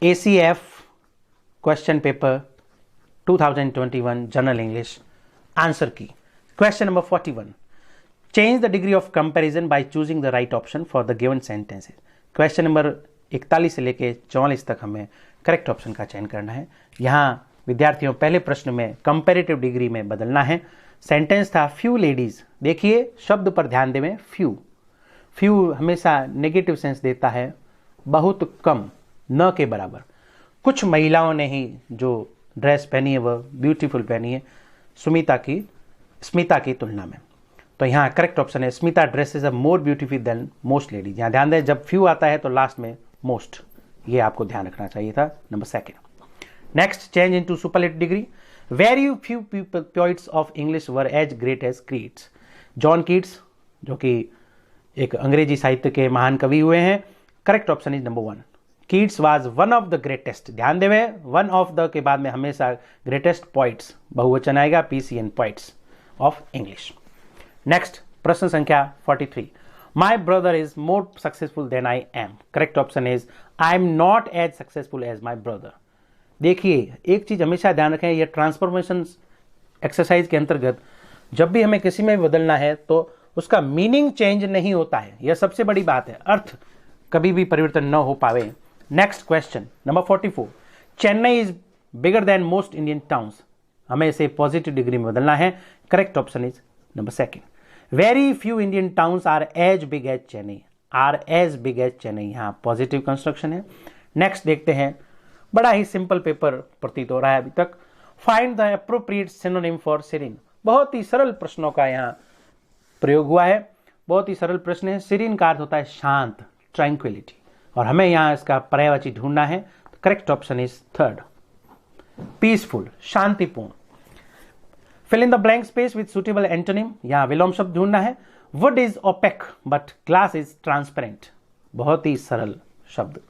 ACF question paper 2021 general English answer key. Question number 41, change the degree of comparison by choosing the right option for the given sentences. Question number 41 से लेके 44 तक हमें correct option का चयन करना है। यहाँ विद्यार्थियों पहले प्रश्न में कंपैरेटिव डिग्री में बदलना है। सेंटेंस था फ्यू लेडीज। देखिए शब्द पर ध्यान देवें, फ्यू। फ्यू हमेशा नेगेटिव सेंस देता है, बहुत कम, न के बराबर। कुछ महिलाओं ने ही जो ड्रेस पहनी है वह ब्यूटीफुल पहनी है स्मिता की तुलना में। तो यहाँ करेक्ट ऑप्शन है Smita dresses are more beautiful than most ladies. यहाँ ध्यान दें जब फ्यू आता है तो लास्ट में मोस्ट, ये आपको ध्यान रखना चाहिए था। Number 2, next, change into superlative degree. Very few poets of English were as great as Keats. John Keats जो कि एक अंग्रेजी साहित्य के महान कवि हुए हैं। Correct option is number 1, Keats was one of the greatest. ध्यान देवे वन ऑफ द के बाद में हमेशा ग्रेटेस्ट पोइट्स बहुवचन आएगा, PCN poets of English. Next, प्रश्न संख्या 43, my brother is more successful than I am. Correct option is I am not as successful as my brother. देखिए एक चीज हमेशा ध्यान रखें, यह ट्रांसफॉर्मेशन एक्सरसाइज के अंतर्गत जब भी हमें किसी में बदलना है तो उसका मीनिंग चेंज नहीं होता है, यह सबसे बड़ी बात है, अर्थ कभी भी परिवर्तन न हो पावे। Next question number 44, Chennai is bigger than most Indian towns. हमें इसे पॉजिटिव डिग्री में बदलना है। Correct option is number 2, very few Indian towns are as big as Chennai. Are as big as Chennai, यहाँ पॉजिटिव कंस्ट्रक्शन है। नेक्स्ट देखते हैं, बड़ा ही सिंपल पेपर प्रतीत हो रहा है अभी तक। Find the appropriate synonym for serene. बहुत ही सरल प्रश्नों का यहाँ प्रयोग हुआ है, बहुत ही सरल प्रश्न है। सीरीन का अर्थ होता है शांत, ट्रैंक्विलिटी, और हमें यहाँ इसका पर्यायवाची ढूंढना है। करेक्ट ऑप्शन इज 3, पीसफुल, शांतिपूर्ण। Fill in the blank space with suitable antonym. यहाँ विलोम शब्द ढूंढना है। Wood is opaque but glass is transparent. बहुत ही सरल शब्द।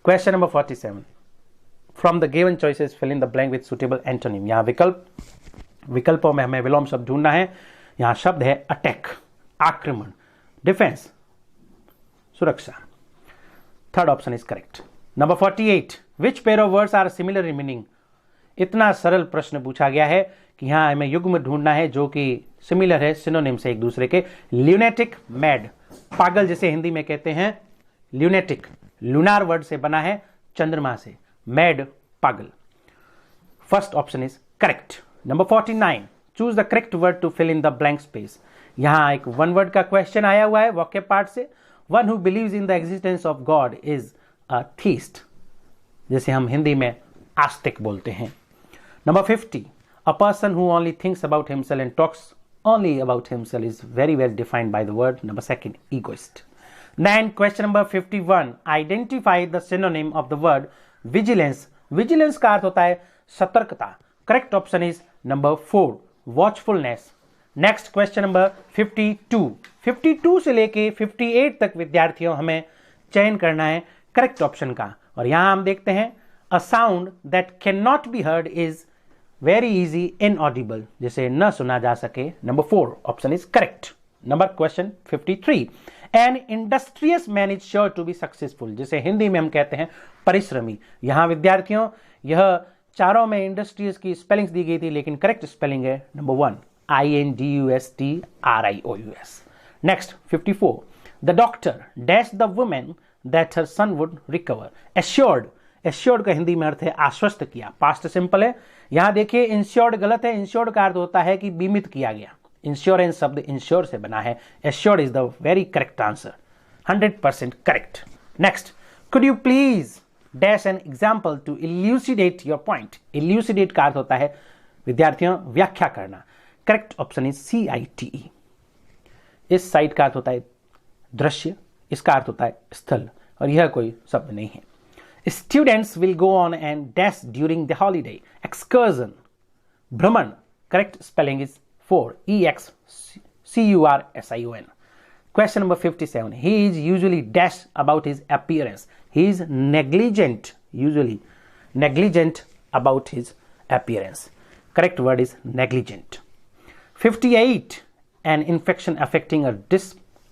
Question number 47, from the given choices fill in the blank with suitable antonym. यहाँ विकल्पों में हमें विलोम शब्द ढूंढना है। यहाँ शब्द है अटैक, आक्रमण, डिफेंस, सुरक्षा। Third option is correct. Number 48, which pair of words are similar in meaning. इतना सरल प्रश्न पूछा गया है कि यहाँ हमें युग्म ढूंढना है जो कि सिमिलर है, सिनोनिम से एक दूसरे के। ल्यूनेटिक, मैड, पागल जिसे हिंदी में कहते हैं। ल्यूनेटिक लूनार वर्ड से बना है, चंद्रमा से। मैड, पागल। First option is correct. Number 49, choose the correct word to fill in the blank space. यहां एक वन वर्ड का क्वेश्चन आया हुआ है वाक्य पार्ट से। One who believes in the existence of God is a theist, जैसे हम हिंदी में आस्तिक बोलते हैं। Number 50, a person who only thinks about himself and talks only about himself is very well defined by the word number 2, egoist. Then question number 51, identify the synonym of the word vigilance. Vigilance का अर्थ होता है सतर्कता। Correct option is number 4, watchfulness. Next question number 52. 52 से लेके 58 तक विद्यार्थियों हमें चयन करना है करेक्ट ऑप्शन का। और यहां हम देखते हैं, a sound that cannot be heard is very easy inaudible, जिसे न सुना जा सके। Number 4 option is correct. Number question 53, An industrious man is sure to be successful, जिसे हिंदी में हम कहते हैं परिश्रमी। यहां विद्यार्थियों यह चारों में इंडस्ट्रियस की स्पेलिंग्स दी गई थी, लेकिन करेक्ट स्पेलिंग है number 1, INDUSTRIOUS। Next 54, the doctor dash the women that her son would recover. Assured, assured का हिंदी में अर्थ है आश्वस्त किया, पास्ट सिंपल है। यहां देखिए इंश्योर्ड गलत है, इंश्योर्ड का अर्थ होता है कि बीमित किया गया। इंश्योरेंस शब्द इंश्योर से बना है। Assured is the very correct answer, 100% correct. Next, could you please dash an example to elucidate your point. Elucidate का अर्थ होता है विद्यार्थियों व्याख्या करना। Correct option is CITE। इस साइट का अर्थ होता है दृश्य, इसका अर्थ होता है स्थल, और यह कोई शब्द नहीं है। Students will go on and dash during the holiday. Excursion, भ्रमण, correct spelling is 4, EXCURSION. Question number 57. He is usually dash about his appearance. He is negligent, usually negligent about his appearance. Correct word is negligent. 58. An infection affecting a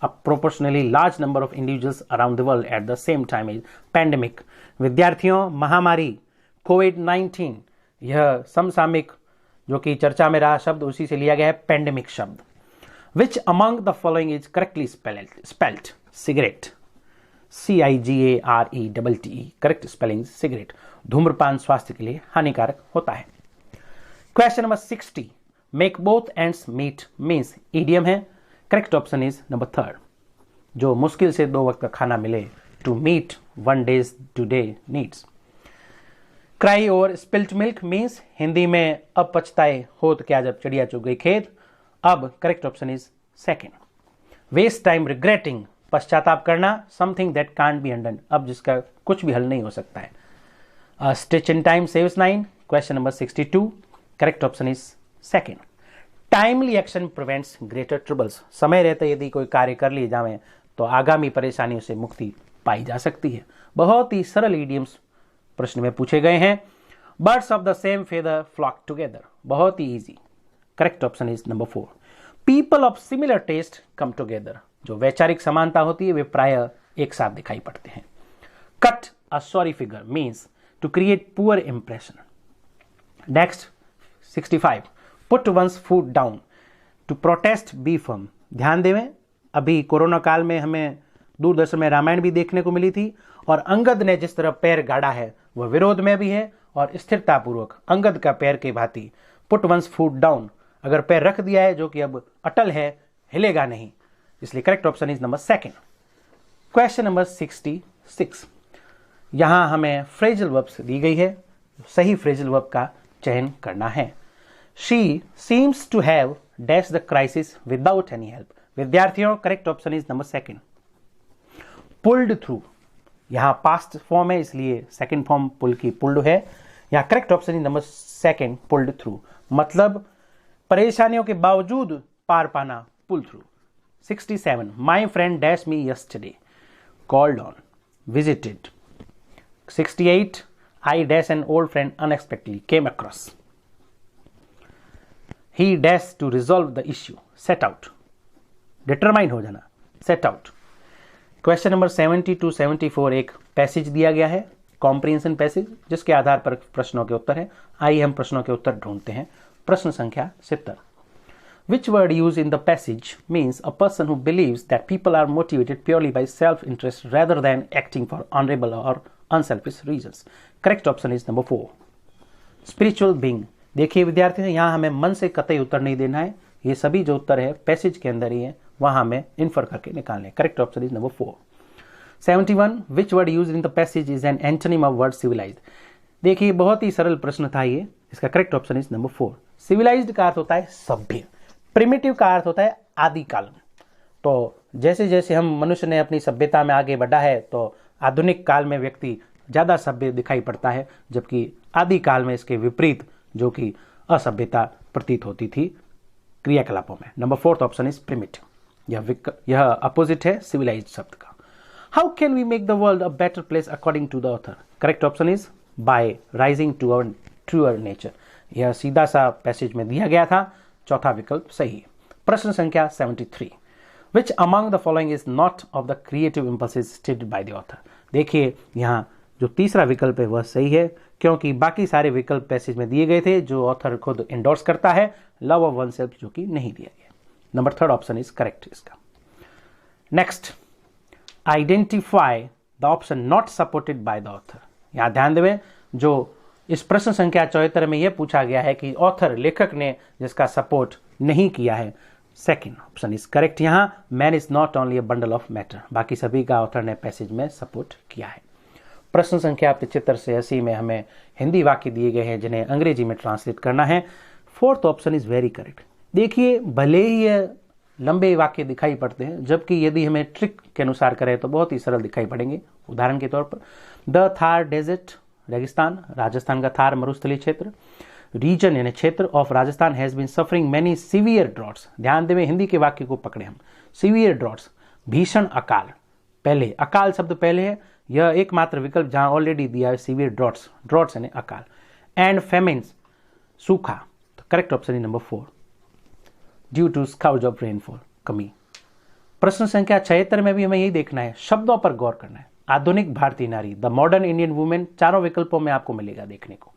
a proportionally large number of individuals around the world at the same time is pandemic. विद्यार्थियों, महामारी कोविड-19 यह समसामयिक जो कि चर्चा में रहा शब्द उसी से लिया गया है पेंडेमिक शब्द. Which among the following is correctly spelled? Cigarette. CIGARETTE. Correct spelling cigarette. धूम्रपान स्वास्थ्य के लिए हानिकारक होता है. Question number 60. Make both ends meet means idiom है. Correct option is number 3. जो मुश्किल से 2 वक्त का खाना मिले. To meet 1 days today needs. Cry over spilt milk means Hindi में अब पछताए होत क्या जब चिड़िया चुग गई खेत. अब correct option is 2. Waste time regretting पश्चाताप करना. Something that can't be undone अब जिसका कुछ भी हल नहीं हो सकता है. Stitch in time saves 9. Question number 62. Correct option is 2. Timely action prevents greater troubles. समय रहते यदि कोई कार्य कर लिए जाए तो आगामी परेशानियों से मुक्ति पाई जा सकती है. बहुत ही सरल इडियम्स प्रश्न में पूछे गए हैं. Birds of the same feather flock together. बहुत ही easy. Correct option is number 4. People of similar taste come together. जो वैचारिक समानता होती है वे प्राय एक साथ दिखाई पड़ते हैं. Cut a sorry figure means to create poor impression. Next 65. Put one's foot down to protest be firm. ध्यान देवें, अभी कोरोना काल में हमें दूरदर्शन में रामायण भी देखने को मिली थी और अंगद ने जिस तरह पैर गाड़ा है वह विरोध में भी है और स्थिरतापूर्वक अंगद का पैर के भांति पुट वंस फूड डाउन. अगर पैर रख दिया है जो कि अब अटल है, हिलेगा नहीं, इसलिए correct option is number 2. Question number 66. यहां हमें फ्रेजल वर्ब्स दी गई है. सही फ्रेजल वर्ब का चयन करना है. She seems to have dash the crisis without any help. विद्यार्थियों, correct option is number 2. Pulled through यहां पास्ट फॉर्म है इसलिए सेकंड फॉर्म पुल की पुल्ड है. यहां correct option is number 2. Pulled through मतलब परेशानियों के बावजूद पार पाना. Pull through. 67. My friend dash me yesterday called on visited. 68. I dash an old friend unexpectedly came across. He dash to resolve the issue. Set out. Determine हो जाना. Set out. Question number 70 to 74 एक passage दिया गया है, comprehension passage, जिसके आधार पर प्रश्नों के उत्तर है. आइए हम प्रश्नों के उत्तर ढूंढते हैं. प्रश्न संख्या 70. Which word used in the passage means a person who believes that people are motivated purely by self-interest rather than acting for honorable or unselfish reasons? Correct option is number 4. Spiritual being. देखिए विद्यार्थियों, यहाँ हमें मन से कतई उत्तर नहीं देना है. ये सभी जो उत्तर है पैसेज के अंदर ही है, वहां हमें इन्फर करके निकालने. Correct option is number 4. 71. Which word used in the passage is an antonym of word civilized? देखिए बहुत ही सरल प्रश्न था ये. इसका correct option is number 4. Civilised का अर्थ होता है सभ्य. प्रिमिटिव का अर्थ होता है आदिकाल. तो जैसे जैसे हम मनुष्य ने अपनी सभ्यता में आगे बढ़ा है तो आधुनिक काल में व्यक्ति ज्यादा सभ्य दिखाई पड़ता है, जबकि आदिकाल में इसके विपरीत जो कि असभ्यता प्रतीत होती थी क्रियाकलापों में. Number 4 option is primitive. यह अपोजिट है सिविलाइज्ड शब्द का. How can we make the world a better place according to the author? Correct option is by rising to our truer nature. यह सीधा सा पैसेज में दिया गया था. चौथा विकल्प सही है. प्रश्न संख्या 73. Which among the following is not of the creative impulses stated by the author? देखिए यहां जो तीसरा विकल्प है वह सही है, क्योंकि बाकी सारे विकल्प पैसेज में दिए गए थे जो ऑथर खुद एंडोर्स करता है. लव ऑफ वन सेल्फ जो कि नहीं दिया गया. नंबर 3 ऑप्शन इज करेक्ट इसका. Next, identify the epsilon naught supported by the author. यहां ध्यान देवें, जो इस प्रश्न संख्या 74 में यह पूछा गया है कि ऑथर लेखक ने जिसका सपोर्ट नहीं किया है. Second option is correct. यहां man is not only a bundle of matter. बाकी सभी का ऑथर ने पैसेज में सपोर्ट किया है. प्रश्न संख्या 75 से 80 में हमें हिंदी वाक्य दिए गए हैं जिन्हें अंग्रेजी में ट्रांसलेट करना है. 4th option is very correct. देखिए भले ही ये लंबे वाक्य दिखाई पड़ते हैं, जबकि यदि हमें ट्रिक के अनुसार करें तो बहुत ही सरल दिखाई पड़ेंगे. उदाहरण के तौर पर द थार डेजर्ट रेगिस्तान, राजस्थान का थार मरुस्थलीय क्षेत्र, रीजन यानी क्षेत्र of Rajasthan has been suffering many severe droughts. ध्यान दें, हिंदी के वाक्य को पकड़े हम. सीवियर ड्रॉट्स भीषण अकाल. पहले अकाल शब्द पहले है. यह एकमात्र विकल्प जहां ऑलरेडी दिया है सीवियर ड्रॉट्स. ड्रॉट्स यानी अकाल. एंड फेमिन्स सूखा. तो correct option is number 4 due to scarcity of rainfall कमी. प्रश्न संख्या 76 में भी हमें यही देखना है, शब्दों पर गौर करना है। आधुनिक भारतीय नारी, द मॉडर्न इंडियन वुमेन, चारों विकल्पों में आपको मिलेगा देखने को।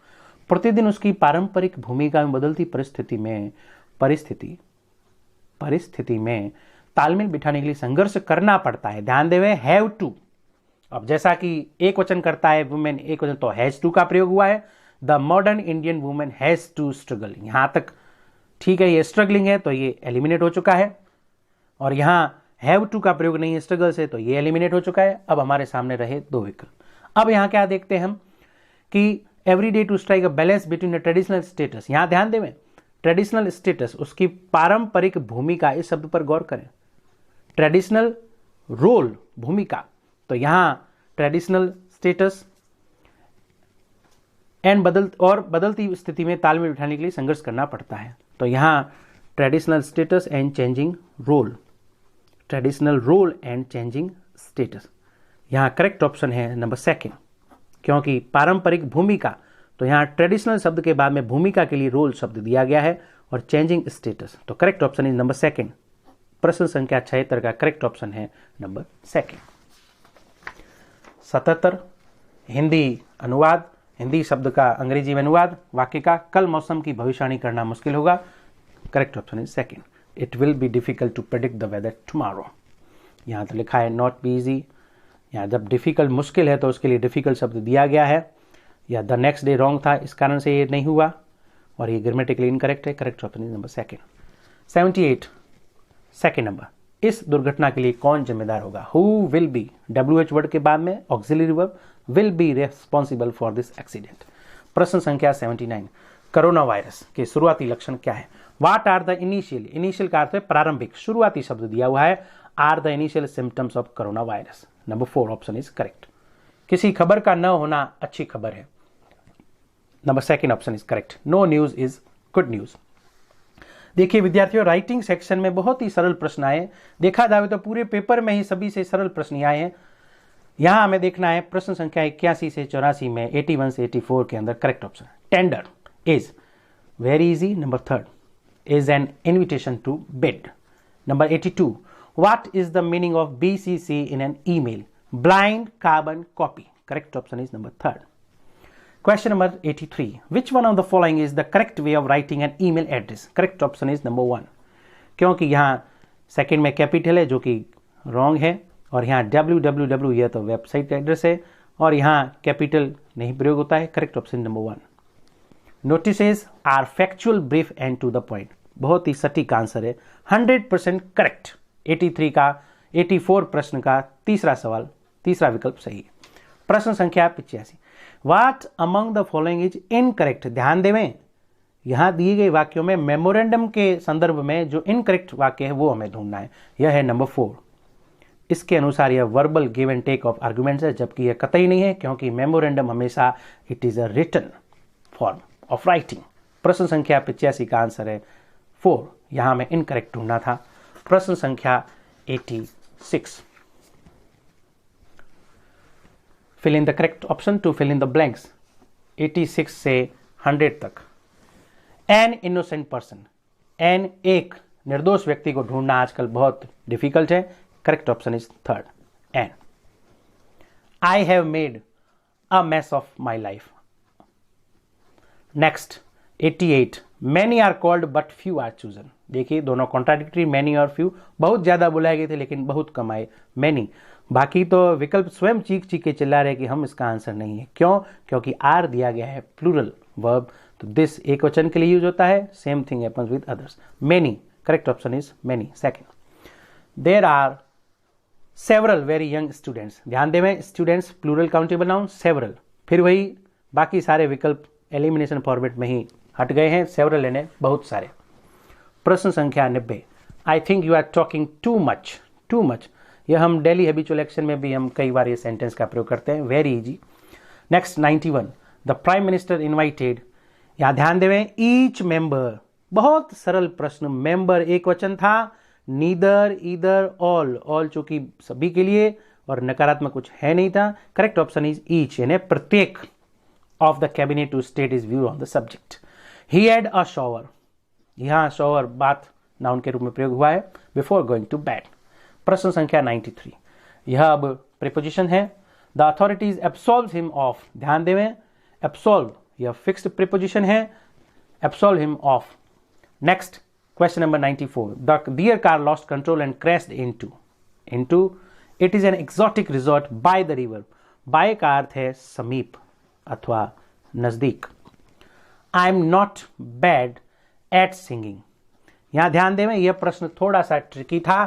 प्रतिदिन उसकी पारंपरिक भूमिका में बदलती परिस्थिति में तालमेल बिठाने के लिए संघर्ष करना पड़ता है। ध्यान देवे, हैव टू। अब जैसा कि एक वचन करता है वुमेन, एक वचन, तो हैज टू का प्रयोग हुआ है। The modern Indian women has to struggle, यहां तक ठीक है, ये स्ट्रगलिंग है तो ये एलिमिनेट हो चुका है। और यहां हैव टू का प्रयोग नहीं है स्ट्रगल से, तो ये एलिमिनेट हो चुका है। अब हमारे सामने रहे दो विकल्प। अब यहां क्या देखते हैं हम कि every day to strike a balance between the traditional status. यहां ध्यान देवें, ट्रेडिशनल स्टेटस, उसकी पारंपरिक भूमिका, इस शब्द पर गौर करें। ट्रेडिशनल रोल, भूमिका, तो यहां ट्रेडिशनल स्टेटस एंड बदलती स्थिति में तालमेल बिठाने के लिए संघर्ष करना पड़ता है। तो यहां traditional status and changing role, traditional role and changing status, यहां करेक्ट ऑप्शन है नंबर सेकंड। क्योंकि पारंपरिक भूमिका, तो यहां ट्रेडिशनल शब्द के बाद में भूमिका के लिए रोल शब्द दिया गया है और चेंजिंग स्टेटस, तो correct option is number second. प्रश्न संख्या 76 का करेक्ट ऑप्शन है नंबर सेकंड। 77 हिंदी अनुवाद, हिंदी शब्द का अंग्रेजी में अनुवाद, वाक्य का, कल मौसम की भविष्यवाणी करना मुश्किल होगा, correct option is second. It will be difficult to predict the weather tomorrow, यहां तो लिखा है नॉट बी इजी। यहां जब डिफिकल्ट मुश्किल है तो उसके लिए डिफिकल्ट शब्द दिया गया है, या द नेक्स्ट डे रॉन्ग था, इस कारण से ये नहीं हुआ, और ये ग्रामेटिकली इनकरेक्ट है, correct option is number second. 78 second number, इस दुर्घटना के लिए कौन जिम्मेदार होगा? Who will be, WH word के बाद में auxiliary verb, will be responsible for this accident. प्रश्न संख्या 79, कोरोना वायरस के शुरुआती लक्षण क्या है? व्हाट आर द इनिशियल का अर्थ है प्रारंभिक, शुरुआती शब्द दिया हुआ है, are the initial symptoms of corona virus. Number 4 option is correct. किसी खबर का न होना अच्छी खबर है, number second option is correct. No news is good news. देखिए विद्यार्थियों, राइटिंग सेक्शन में बहुत ही सरल प्रश्न आए, देखा जाए तो पूरे पेपर में ही सभी से सरल प्रश्न आए हैं। यहां हमें देखना है प्रश्न संख्या 81 से 84 में 81 से 84 के अंदर correct option tender is very easy, number 3 is an invitation to bed. Number 82, what is the meaning of BCC in an email? Blind carbon copy, correct option is number 3rd। Question number 83. Which one of the following is the correct way of writing an email address? Correct option is number 1. क्योंकि यहाँ second में capital है जो कि wrong है, और यहाँ www यह तो वेबसाइट एड्रेस है, और यहाँ कैपिटल नहीं प्रयोग होता है, correct option number 1। Notices are factual, brief and to the point, बहुत ही सटीक आंसर है, 100% करेक्ट। 84 प्रश्न का तीसरा सवाल, तीसरा विकल्प सही है। प्रश्न संख्या 85, What among the following is incorrect? ध्यान देवें, यहां दिए गए वाक्यों में मेमोरेंडम के संदर्भ में जो इनकरेक्ट वाक्य है वो हमें ढूंढना है, यह है नंबर 4। इसके अनुसार यह verbal give and take of arguments है, जबकि यह कतई नहीं है, क्योंकि मेमोरेंडम हमेशा it is a written form of writing. प्रश्न संख्या 85 का आंसर है 4, यहां हमें इनकरेक्ट ढूंढना था। प्रश्न संख्या 86, fill in the correct option to fill in the blanks। 86 से 100 तक। An innocent person, an एक निर्दोष व्यक्ति को ढूंढना आजकल बहुत डिफिकल्ट है, correct option is 3rd। An I have made a mess of my life। Next 88, many are called but few are chosen। देखिए दोनों कॉन्ट्राडिक्टरी, मैनी और फ्यू, बहुत ज्यादा बुलाए गए थे लेकिन बहुत कम आए मैनी। बाकी तो विकल्प स्वयं चीख के चिल्ला रहे कि हम इसका आंसर नहीं है। क्यों? क्योंकि आर दिया गया है प्लूरल वर्ब, तो दिस एक वचन के लिए यूज होता है, same thing happens with others. Many, correct option is many, second. There are several very young students, ध्यान देवें, students plural countable noun, several, फिर वही बाकी सारे विकल्प एलिमिनेशन फॉर्मेट में ही हट गए हैं, सेवरल लेने बहुत सारे। प्रश्न संख्या 90, I think you are talking too much. यह हम डेली हैबिचुअल एक्शन में भी हम कई बार ये सेंटेंस का प्रयोग करते हैं, very easy. Next 91, the prime minister invited, यहां ध्यान देवें, ईच मेंबर, बहुत सरल प्रश्न, मेंबर एक वचन था, नीदर, ईदर, ऑल चूंकि सभी के लिए और नकारात्मक कुछ है नहीं था, करेक्ट ऑप्शन इज ईच, यानी प्रत्येक of the cabinet to state his view on the subject. He had a shower, यहां शॉवर बाथ नाउन के रूप में प्रयोग हुआ है, बिफोर गोइंग टू बेड। प्रश्न संख्या 93, यह अब प्रीपोजिशन है। The authorities absolve him of, ध्यान देवें, एब्सॉल्व यह फिक्स्ड प्रीपोजिशन है, absolve him of. Next question number 94, the deer car lost control and crashed into it is an exotic resort by the river. By का अर्थ है समीप अथवा नजदीक। I am not bad at singing, यहां ध्यान दें, यह प्रश्न थोड़ा सा ट्रिकी था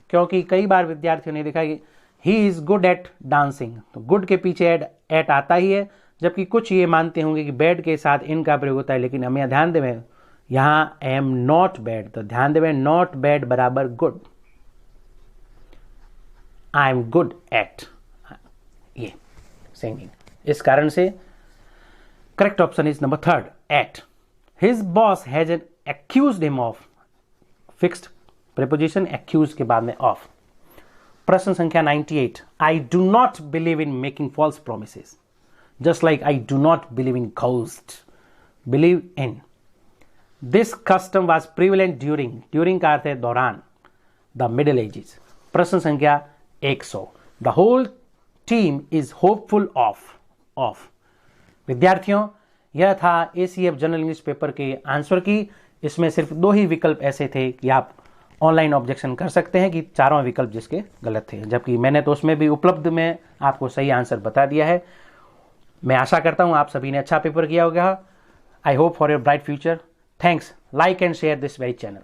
क्योंकि कई बार विद्यार्थियों ने देखा कि he is good at dancing, तो गुड के पीछे एट आता ही है, जबकि कुछ ये मानते होंगे कि बैड के साथ इन का प्रयोग होता है, लेकिन हमें ध्यान दें यहां आई एम नॉट बैड, तो ध्यान दें नॉट बैड बराबर good, I am good at ये सिंगिंग। इस कारण से correct option is number 3, at. His boss has accused him of, fixed preposition, accused के बाद में ऑफ। प्रश्न संख्या 98, I do not believe in making false promises, just like I do not believe in ghosts. Believe in. This custom was prevalent during का अर्थ है दौरान, the Middle Ages. प्रश्न संख्या 100, The whole team is hopeful of. विद्यार्थियों, यह था ACF general English paper के आंसर की। इसमें सिर्फ 2 ही विकल्प ऐसे थे कि आप ऑनलाइन ऑब्जेक्शन कर सकते हैं कि चारों विकल्प जिसके गलत थे, जबकि मैंने तो उसमें भी उपलब्ध में आपको सही आंसर बता दिया है। मैं आशा करता हूं आप सभी ने अच्छा पेपर किया होगा। I hope for your bright future. Thanks, like and share this very channel.